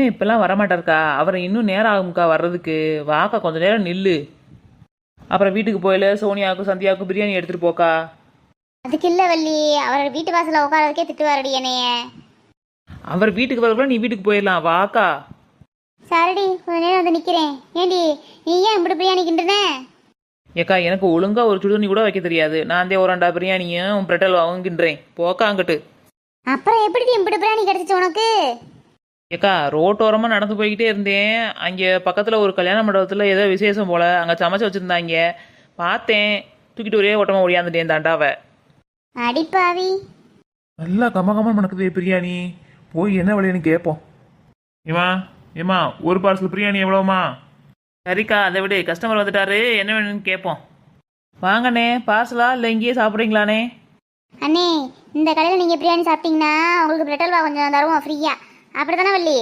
என்ன இப்பெல்லாம் வரமாட்டாருக்கா? அவர் இன்னும் நேரம் ஆகும்க்கா வர்றதுக்கு. வாக்கா கொஞ்ச நேரம் நில்லு. அப்புறம் வீட்டுக்கு போயில சோனியாவுக்கும் சந்தியாவுக்கும் பிரியாணி எடுத்துட்டு போக்கா. அதுக்கு இல்ல வள்ளி, அவர் வீட்டு வாசல்ல உட்காரதுக்கே திட்டுவாரடி என்னைய. அவர் வீட்டுக்கு வரக்குள்ள நீ வீட்டுக்கு போயிடலாம் வாக்கா. சரிடி, கொஞ்ச நேரம் வந்து நிக்கிறேன். ஏண்டி நீ ஏன் இப்படி பிரியாணி கிண்டுன? ஏக்கா எனக்கு ஒழுங்கா ஒரு சுடுதண்ணி கூட வைக்க தெரியாது. நான் ஒரு 2 பிரியாணியும் பிரெட்டல் வாங்குகின்றேன். போக்கா அங்கிட்டு. அப்புறம் எப்படி இப்படி பிரியாணி கிடைச்சிச்சு உனக்கு? ஏக்கா ரோட்டோரமாக நடந்து போய்கிட்டே இருந்தேன். அங்கே பக்கத்தில் ஒரு கல்யாண மண்டபத்தில் ஏதோ விசேஷம் போல் அங்கே சமைச்சு வச்சுருந்தாங்க. பார்த்தேன், தூக்கிட்டு ஒரே ஓட்டமாக ஒடியாந்துட்டேன் தாண்டாவை. அடிப்பாவி. நல்லா கமகமன் மணக்குதே பிரியாணி. போய் என்ன விலைன்னு கேட்போம். ஏமா ஏமா ஒரு பார்சல் பிரியாணி எவ்வளோமா? சரிக்கா, அதை விட கஸ்டமர் வந்துட்டாரு, என்ன வேணும்னு கேட்போம். வாங்கண்ணே, பார்சலா இல்லை இங்கேயே சாப்பிட்றீங்களாண்ணே? அண்ணே, இந்த கடையில் நீங்கள் பிரியாணி சாப்பிட்டீங்கன்னா உங்களுக்கு பிரெட் அல்வா கொஞ்சம் தருவோம் ஃப்ரீயா. அப்படி தானே வள்ளி?